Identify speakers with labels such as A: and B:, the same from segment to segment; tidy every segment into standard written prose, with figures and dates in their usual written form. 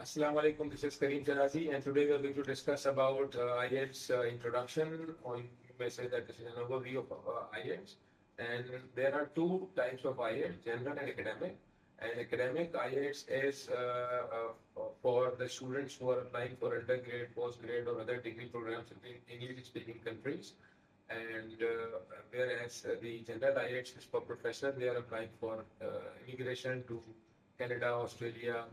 A: Assalamu alaikum. This is Kareem Jarazi, and today we are going to discuss about IELTS introduction, or you may say that this is an overview of IELTS. And there are two types of IELTS: general and academic. And academic IELTS is for the students who are applying for undergrad, postgrad, or other degree programs in English-speaking countries. And whereas the general IELTS is for professionals, they are applying for immigration to Canada, Australia,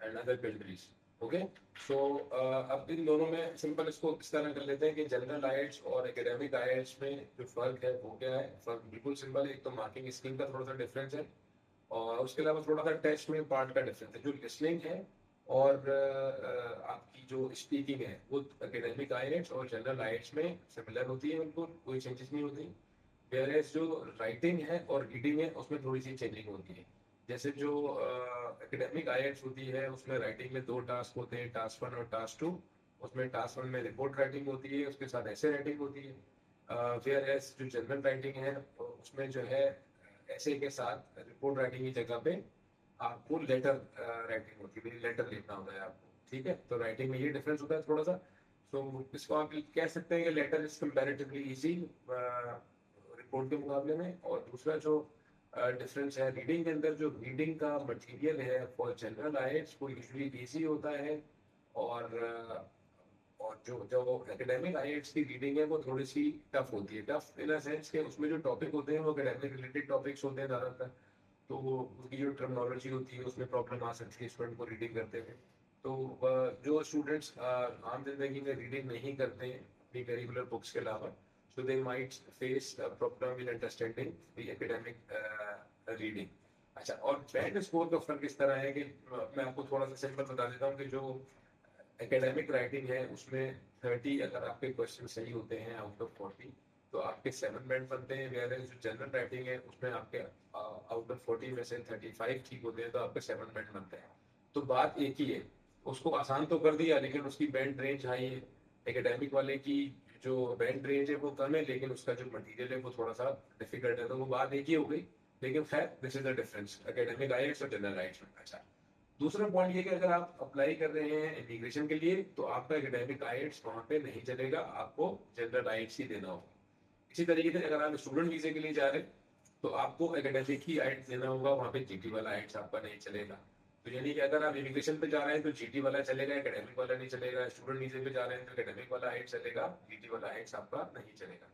A: and other countries. Okay, so अब इन दोनों में simple इसको इस तरह कर लेते हैं कि जनरल आईएलटीएस और एकेडमिक आईएलटीएस में जो फर्क है वो क्या है। फर्क बिल्कुल सिंपल है, एक तो मार्किंग स्कीम का थोड़ा सा डिफरेंस है और उसके अलावा थोड़ा सा टेस्ट में पार्ट का डिफरेंस है। जो लिसनिंग है और आपकी जो स्पीकिंग है वो एकेडमिक आईएलटीएस और जनरल आईएलटीएस में सिमिलर होती है, बिल्कुल कोई चेंजेस नहीं होती। वेयरएज जो राइटिंग है और रीडिंग है उसमें थोड़ी सी चेंजिंग होती है। जैसे जो एकेडमिक आईएलटीएस होती है उसमें राइटिंग में दो टास्क होते हैं, टास्क 1 और टास्क 2। उसमें टास्क 1 में रिपोर्ट राइटिंग होती है, उसके साथ ऐसे राइटिंग होती है। वेयरएज जो जनरल राइटिंग है उसमें जो है ऐसे के साथ रिपोर्ट राइटिंग की जगह पे आपको लेटर राइटिंग होती है, लेटर लिखना होता है आपको। ठीक है, तो राइटिंग में ये डिफरेंस होता है थोड़ा सा। तो इसको आप कह सकते हैं कि letter is comparatively easy report के मुकाबले में। और दूसरा जो डिफरेंस है रीडिंग के अंदर, जो रीडिंग का मटेरियल है फॉर जनरल आईएलटीएस वो यूजुअली इजी होता है। और और जो जो एकेडमिक आईएलटीएस की रीडिंग है वो थोड़ी सी टफ होती है। टफ इन सेंस के उसमें जो टॉपिक होते हैं वो एकेडमिक रिलेटेड टॉपिक्स होते हैं ज़्यादातर। तो उसकी जो टर्मिनोलॉजी होती है उसमें प्रॉब्लम आ सकती है स्टूडेंट को रीडिंग करते हुए। तो जो स्टूडेंट्स आम जिंदगी में रीडिंग नहीं करते हैं अपनी करिकुलर बुक्स के अलावा, so they might face a problem in understanding the academic reading। अच्छा, और बैंड स्कोर का फर्क इस तरह है कि मैं आपको थोड़ा सा सिंपल बता देता हूँ कि जो एकेडमिक राइटिंग है उसमें 30 अगर आपके क्वेश्चन सही होते हैं आउट ऑफ 40 तो आपके 7 बैंड बनते हैं। वेयर जो जनरल राइटिंग है उसमें आपके आउट ऑफ 40 में से 35 ठीक होते हैं तो आपके 7 बैंड बनते हैं। तो बात एक ही है, उसको आसान तो कर दिया लेकिन उसकी बैंड रेंज हाई है। एकेडमिक वाले की जो बैंड रेंज है वो कम है लेकिन उसका जो मटेरियल है वो थोड़ा सा डिफिकल्ट है। तो वो बात एक ही हो गई, लेकिन खैर this is the difference academic IELTS और जनरल आईएलटीएस में। अच्छा, दूसरा पॉइंट ये कि अगर आप अप्लाई कर रहे हैं इमिग्रेशन के लिए तो आपका एकेडमिक आईएलटीएस वहां पे नहीं चलेगा, आपको जनरल आईएलटीएस ही देना होगा। इसी तरीके से अगर आप स्टूडेंट वीजे के लिए जा रहे हैं तो आपको एकेडमिक ही आईएलटीएस देना होगा, वहां पे जीटी वाला आईएलटीएस आपका नहीं चलेगा। तो यानी कि अगर आप इमिग्रेशन पे जा रहे हैं तो जीटी वाला चलेगा, एकेडमिक वाला नहीं चलेगा। स्टूडेंट वीजे पे जा रहे हैं तो एकेडमिक वाला आईएलटीएस चलेगा, जीटी वाला आईएलटीएस आपका नहीं चलेगा।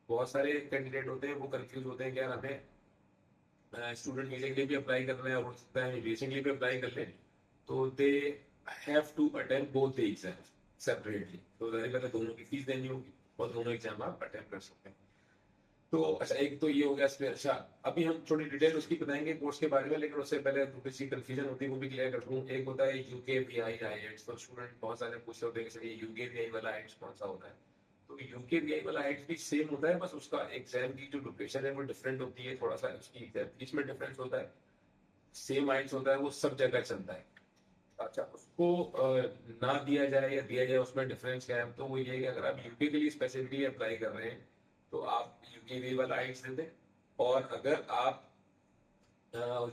A: बहुत सारे कैंडिडेट होते हैं वो कंफ्यूज होते हैं कि यार हमें स्टूडेंट वीजे के लिए भी अप्लाई करना है और हो सकता है इमिग्रेशन के लिए भी अप्लाई कर लें, तो they have to attempt both the exam separately. तो जाहिर है दोनों की फीस देनी होगी और दोनों एग्जाम आप अटेम्प्ट कर सकते हैं। तो अच्छा, एक तो ये हो गया इसमें। अच्छा, अभी हम थोड़ी डिटेल उसकी बताएंगे कोर्स के बारे में, लेकिन उससे पहले थोड़ी सी कंफ्यूजन होती है वो भी क्लियर कर दूं। एक होता है यूके वीआई आईएलटीएस, तो स्टूडेंट बहुत सारे पूछते होते हैं कि सर यूके वीआई वाला आईएलटीएस कौन सा होता है। तो यूके वीआई वाला आईएलटीएस भी सेम होता है, बस उसका एग्जाम की जो लोकेशन है वो डिफरेंट होती है, थोड़ा सा उसकी एग्जाम फीस में डिफरेंस होता है। सेम आईएलटीएस होता है, वो सब जगह चलता है। अच्छा, उसको ना दिया जाए या दिया जाए उसमें डिफरेंस क्या है, तो वो ये है कि अगर आप यूके के लिए स्पेसिफिकली अप्लाई कर रहे हैं तो आप यूके वी वाला आईएलटीएस दे दें। और अगर आप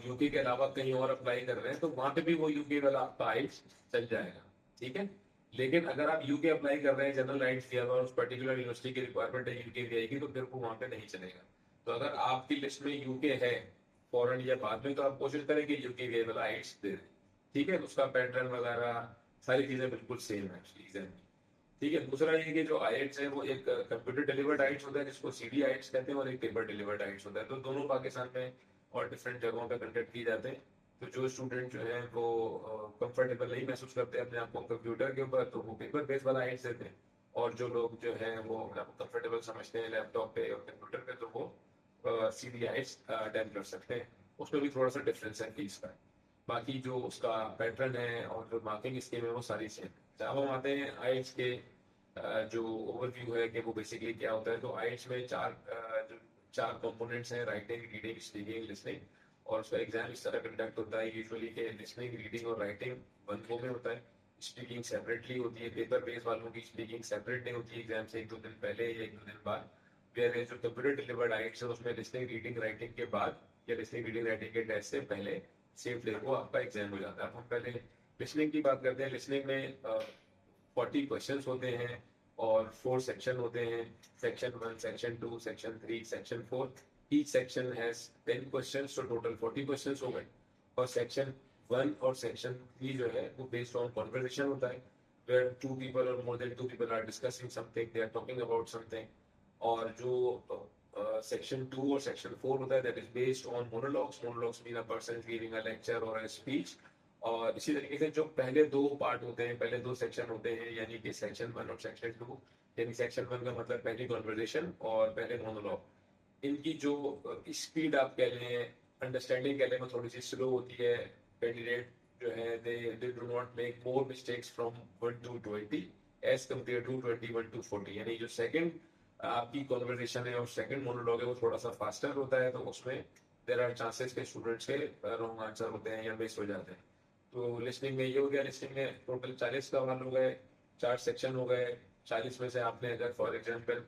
A: यूके के अलावा कहीं और अप्लाई कर रहे हैं तो वहां पे भी वो यूके वाला आपका आईएलटीएस चल जाएगा। ठीक है, लेकिन अगर आप यूके अप्लाई कर रहे हैं जनरल आईएलटीएस दिया हुआ उस पर्टिकुलर यूनिवर्सिटी की रिक्वायरमेंट है यूके भी आएगी तो फिर वो वहां पे नहीं चलेगा। तो अगर आपकी लिस्ट में यूके है फॉरेन या बाद में तो आप कोशिश करें कि यूके वी वाला आईएलटीएस दे दें। ठीक है, उसका पैटर्न वगैरह सारी चीजें बिल्कुल सेम है उसकी एग्जाम की। ठीक है, दूसरा ये कि जो आईएलटीएस है वो एक कंप्यूटर डिलीवर्ड आईएलटीएस होता है जिसको सीडी आईएलटीएस कहते हैं, और एक पेपर डिलीवर्ड आईएलटीएस होता है। तो दोनों पाकिस्तान में और डिफरेंट जगहों पे कंडक्ट किए जाते हैं। तो जो स्टूडेंट जो है वो कंफर्टेबल नहीं महसूस करते अपने आप को कंप्यूटर के ऊपर तो वो पेपर बेस्ड वाला आईएलटीएस देते हैं। और जो लोग जो है वो अपने आप को कंफर्टेबल समझते हैं लैपटॉप पे और कंप्यूटर पे तो वो सीडी आईएलटीएस अटेम्प्ट कर सकते हैं। उसमें भी थोड़ा सा डिफरेंस है फीस का। बाकी जो उसका पैटर्न है और जो मार्किंग स्कीम है वो सारी सेम। अब हम आते हैं आईएलटीएस के जो ओवरव्यू है कि वो बेसिकली क्या होता है। तो आईएलटीएस में जो चार कंपोनेंट्स हैं, राइटिंग, रीडिंग, स्पीकिंग, लिसनिंग। और उसका एग्जाम इस तरह कंडक्ट होता है यूजुअली कि लिसनिंग, रीडिंग और राइटिंग वन गो में होता है। स्पीकिंग सेपरेटली होती है, पेपर बेस वालों की स्पीकिंग सेपरेट नहीं होती है एग्जाम से एक दो दिन पहले या एक दो दिन बाद। वेयर जो कंप्यूटर डिलीवर्ड आईएलटीएस है उसमें लिसनिंग, रीडिंग, राइटिंग के बाद या लिसनिंग, रीडिंग, राइटिंग के टेस्ट से पहले सेम डे को आपका एग्जाम हो जाता है। अब हम पहले लिसनिंग की बात करते हैं। लिसनिंग में 40 क्वेश्चंस होते हैं और 4 सेक्शन होते हैं, section 1, section 2, section 3, section 4। Each section has 10 questions, तो टोटल 40 क्वेश्चंस हो गए। और सेक्शन 1 और सेक्शन 3 जो है वो बेस्ड ऑन कॉन्वर्सेशन होता है, where two people or more than two people are discussing something, they are talking about something। और जो सेक्शन 2 और सेक्शन 4 होता है, that is based on monologues. Monologues mean a person giving a lecture और a speech. और इसी तरीके से जो पहले दो पार्ट होते हैं, पहले दो सेक्शन होते हैं, यानी कि सेक्शन 1 और सेक्शन 2, यानी सेक्शन 1 का मतलब पहली कॉन्वर्सेशन और पहले मोनोलॉग, इनकी जो स्पीड आप कह लें, अंडरस्टैंडिंग कह लें, वो थोड़ी सी स्लो होती है। कैंडिडेट जो है they do not make more mistakes from 1 to 20 as compare to 21 to 40। यानी जो सेकंड आपकी कॉन्वर्सेशन है और सेकंड मोनोलॉग है वो थोड़ा सा फास्टर होता है, तो उसमें देयर आर चांसेस के स्टूडेंट्स के रॉन्ग आंसर होते हैं या मिस हो जाते हैं। तो लिस्टिंग में ये हो गया। लिस्टिंग में टोटल 40 सवाल हो गए, 4 सेक्शन हो गए। 40 में से आपने अगर फॉर एग्जाम्पल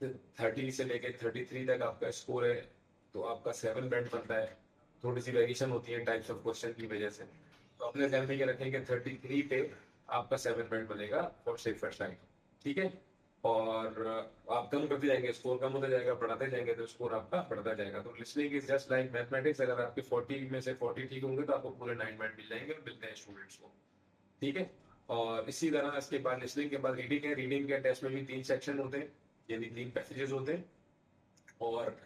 A: 30 से लेके 33 तक आपका स्कोर है, तो आपका 7 बैंड बनता है। थोड़ी सी वेरिएशन होती है टाइप्स ऑफ क्वेश्चन की वजह से, तो अपने ध्यान में ये रखें कि 33 पे आपका 7 बैंड बनेगा फॉर सेफर साइड। ठीक है। और आप कम करते जाएंगे, स्कोर कम होता जाएगा, बढ़ाते जाएंगे तो स्कोर आपका बढ़ता जाएगा। तो listening is just like mathematics. अगर आपके 40 में से 40 ठीक होंगे तो आपको पूरे 9 बैंड मिल जाएंगे, मिलते हैं स्टूडेंट्स को। ठीक है। और इसी तरह इसके बाद लिसनिंग के बाद रीडिंग है। रीडिंग के टेस्ट में भी 3 सेक्शन होते हैं, यानी 3 पैसेजेस होते हैं। और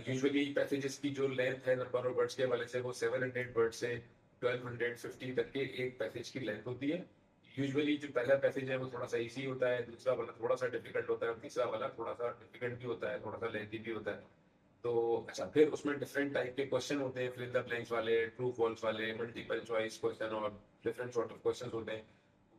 A: यूजुअली पैसेजेस की जो लेंथ है नंबर ऑफ वर्ड्स के हवाले से, वो 700 वर्ड से 1250 तक के एक पैसेज की लेंथ होती है। यूजुअली जो पहला पैसेज है वो थोड़ा सा इजी होता है, दूसरा वाला थोड़ा सा डिफिकल्ट होता है, और तीसरा वाला थोड़ा सा डिफिकल्ट भी होता है, थोड़ा सा लेंथी भी होता है। तो अच्छा, फिर उसमें डिफरेंट टाइप के क्वेश्चन होते हैं, फिल इन द ब्लैंक्स वाले, ट्रू फॉल्स वाले, मल्टीपल चॉइस क्वेश्चन और डिफरेंट सॉर्ट ऑफ क्वेश्चन होते हैं।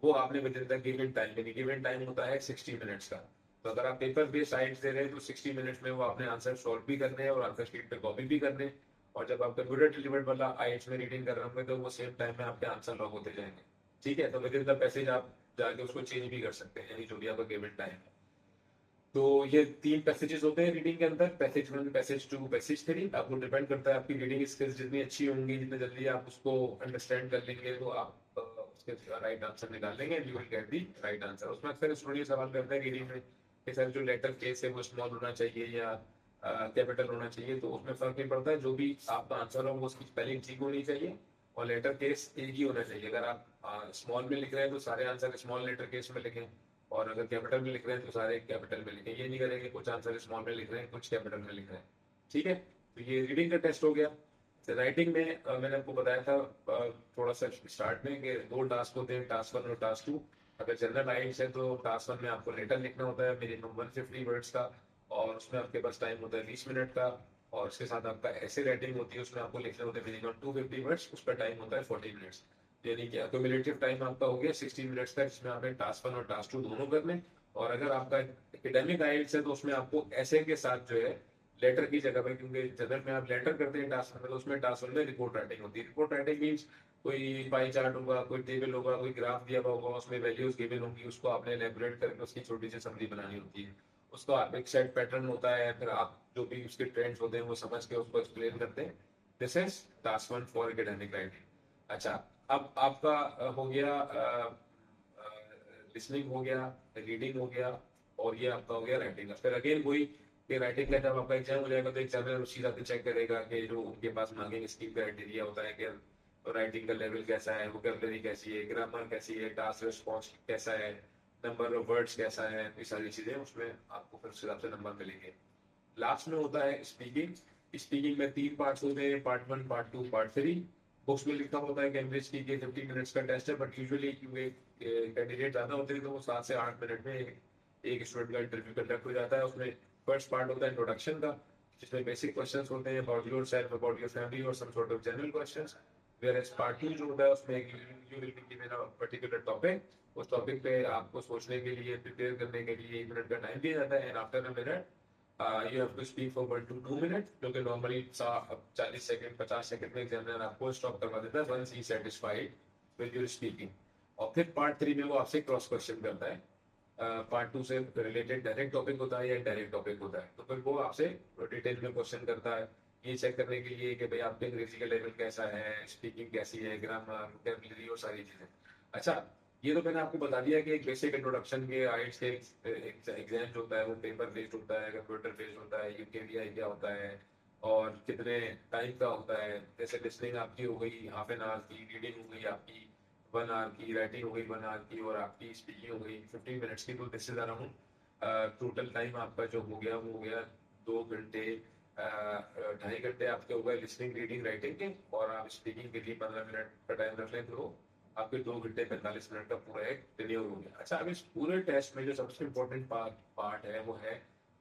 A: वो आपने with in the given time, यानी गिवन टाइम होता है 60 मिनट्स का। तो अगर आप पेपर बेस्ड आइट्स दे रहे हैं तो 60 मिनट्स में वो आपने आंसर सॉल्व भी करने हैं और आंसर शीट पे कॉपी भी करने हैं। और जब आप कंप्यूटर डिलीवर्ड वाला आइट्स में रीडिंग कर रहे होंगे तो वो सेम टाइम में आपके आंसर लॉग होते जाएंगे। ठीक है। तो विद इन द पैसेज आप जाके उसको चेंज भी कर सकते हैं, यानी जो भी आपका गिवन टाइम है। तो ये 3 पैसेजेस होते हैं रीडिंग के अंदर, पैसेज 1, पैसेज 2, पैसेज 3। आपको डिपेंड करता है आपकी रीडिंग स्किल्स जितनी अच्छी होंगी, जितने जल्दी आप उसको अंडरस्टैंड कर लेंगे, तो आप उसके राइट आंसर निकाल लेंगे, you will get the right answer. उसमें अक्सर स्टूडेंट सवाल करते हैं रीडिंग में कि सर जो लेटर केस है वो स्मॉल होना चाहिए या कैपिटल होना चाहिए। तो उसमें फर्क नहीं पड़ता, जो भी आपका आंसर हो वो उसकी स्पेलिंग ठीक होनी चाहिए और लेटर केस एक ही होना चाहिए। अगर आप स्मॉल में लिख रहे हैं तो सारे आंसर स्मॉल लेटर केस में लिखें, और अगर कैपिटल में लिख रहे हैं तो सारे कैपिटल में लिखें। ये नहीं करेंगे कुछ आंसर स्मॉल में लिख रहे हैं कुछ कैपिटल में लिख रहे हैं। ठीक है। तो ये रीडिंग का टेस्ट हो गया। राइटिंग में मैंने आपको बताया था थोड़ा सा स्टार्ट में कि 2 टास्क होते हैं, टास्क 1 और टास्क 2। अगर जनरल आइट्स है तो टास्क 1 में आपको लेटर लिखना होता है मिनिमम 150 वर्ड्स का, और उसमें आपके पास टाइम होता है 20 मिनट का। और उसके साथ आपका ऐसे राइटिंग होती है, उसमें आपको लिखने होते हैं मिनिमम 250 वर्ड्स, उस पर टाइम होता है 40 मिनट्स। यानी कि क्यूमुलेटिव टाइम आपका हो गया 60 मिनट्स का, जिसमें आपने टास्क 1 और टास्क 2 दोनों करने। और अगर आपका एकेडमिक आइल्स है तो उसमें आपको ऐसे के साथ जो है लेटर की जगह पे, क्योंकि जनरल में आप लेटर करते हैं टास्क में, तो उसमें टास्क में रिपोर्ट राइटिंग होती है। रिपोर्ट राइटिंग मीन्स कोई पाई चार्ट होगा, कोई टेबल होगा, कोई ग्राफ दिया हुआ होगा, उसमें वैल्यूज गिवन होंगी, उसको आपने एलेबोरेट करके उसकी छोटी सी समरी बनानी होती है। उसका एक सेट पैटर्न होता है, फिर आप जो भी उसके ट्रेंड्स होते हैं वो समझ के उसको एक्सप्लेन करते हैं। This is task 1 for academic writing. अच्छा, अब आपका हो गया लिसनिंग हो गया, रीडिंग हो गया, और ये आपका हो गया राइटिंग का। फिर अगेन वही कि राइटिंग का जब आपका एग्जाम हो जाएगा तो एग्जामिनर उसी हिसाब से चेक करेगा कि जो उनके पास मार्किंग स्कीम क्राइटेरिया होता है कि राइटिंग का लेवल कैसा है, वोकैबुलरी कैसी है, ग्रामर कैसी है, टास्क रिस्पॉन्स कैसा है, नंबर ऑफ वर्ड्स कैसा है, ये सारी चीजें उसमें आपको फिर उस हिसाब से नंबर मिलेंगे। लास्ट में होता है स्पीकिंग। स्पीकिंग में 3 पार्ट्स होते हैं, पार्ट 1, पार्ट 2, पार्ट 3। बुक्स में लिखा होता है कैम्ब्रिज की 50 मिनट्स का टेस्ट है, बट यूजुअली क्योंकि कैंडिडेट ज्यादा होते हैं तो वो 7 से 8 मिनट में एक स्टूडेंट का इंटरव्यू कंडक्ट हो जाता है। उसमें फर्स्ट पार्ट होता है इंट्रोडक्शन का, जिसमें बेसिक क्वेश्चंस होते हैं about yourself, about your family और some sort of general questions. Whereas part 2 जो होता है उसमें you will be given a particular topic. उस टॉपिक पे आपको सोचने के लिए, प्रिपेयर करने के लिए 1 मिनट का टाइम दिया जाता है, and after a minute you have to speak for 1 to 2 minutes, क्योंकि नॉर्मली 40 सेकंड 50 सेकंड में एग्जामिनर आपको स्टॉप करवा देता है once he satisfied with your speaking। और फिर पार्ट 3 में वो आपसे क्रॉस क्वेश्चन करता है। पार्ट 2 से रिलेटेड डायरेक्ट टॉपिक होता है या डायरेक्ट टॉपिक होता है, तो फिर वो आपसे डिटेल में क्वेश्चन करता है ये चेक करने के लिए कि भाई आपके अंग्रेजी का लेवल कैसा है, स्पीकिंग कैसी है, ग्रामर, वोकैबुलरी और सारी चीजें। अच्छा, ये तो मैंने आपको बता दिया कि एक बेसिक इंट्रोडक्शन के आइल्स के एग्जाम जो होता है वो पेपर बेस्ड होता है, कंप्यूटर बेस्ड होता है, यूकेवीआई क्या होता है और कितने टाइम का होता है। जैसे लिसनिंग आपकी हो गई हाफ एन आवर की, रीडिंग हो गई आपकी 1 आवर की, राइटिंग हो गई 1 आवर की और आपकी स्पीकिंग हो गई 15 मिनट्स की। तो this is around total time आपका जो हो गया वो हो गया 2 घंटे, 2.5 घंटे आपके हो गए लिसनिंग, रीडिंग, राइटिंग के। और आप स्पीकिंग के लिए 15 मिनट का टाइम रख लें तो आपके 2 घंटे 45 मिनट का पूरा एक टेन्योर हो गया। अच्छा, अब इस पूरे टेस्ट में जो सबसे इम्पोर्टेंट पार्ट है वो है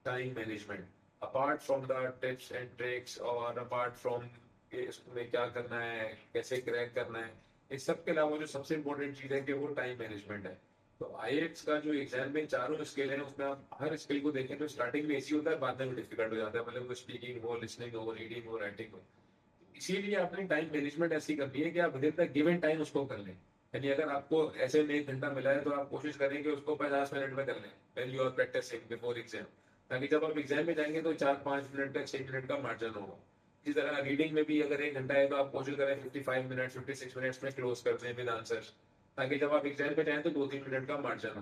A: time management. Apart from the tips and tricks और अपार्ट फ्रॉम इसमें क्या करना है, कैसे क्रैक करना है, इस सब के अलावा जो सबसे इम्पोर्टेंट चीज है कि वो टाइम मैनेजमेंट है। तो आईएलटीएस का जो एग्जाम में चारों स्किल है उसमें आप हर स्किल को देखें तो स्टार्टिंग में इजी होता है, बाद में डिफिकल्ट हो जाता है, मतलब वो स्पीकिंग हो, लिसनिंग हो, रीडिंग हो, राइटिंग हो। इसीलिए आपने टाइम मैनेजमेंट ऐसी करनी है कि आप with in the given time उसको कर लें। यानी अगर आपको ऐसे में 1 घंटा मिला है तो आप कोशिश करें कि उसको 50 मिनट में कर लें when you are practising before exam, ताकि जब आप एग्जाम में जाएंगे तो 4-5 मिनट का 6 मिनट का मार्जिन होगा। इसी तरह रीडिंग में भी अगर 1 घंटा है तो आप कोशिश करें 55 मिनट 56 मिनट्स में क्लोज कर दें विद आंसर, ताकि जब आप एग्जाम में जाएं तो 2-3 मिनट का मार्जिन हो।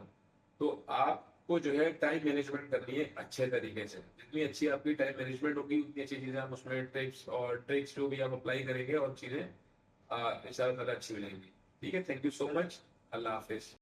A: तो आपको जो है टाइम मैनेजमेंट करनी है अच्छे तरीके से। जितनी अच्छी आपकी टाइम मैनेजमेंट होगी उतनी अच्छी चीजें आप उसमें टिप्स और ट्रिक्स जो भी आप अप्लाई करेंगे और चीजें इंशाल्लाह ताला अच्छी मिलेंगी। ठीक है, thank you so much. Allah Hafiz.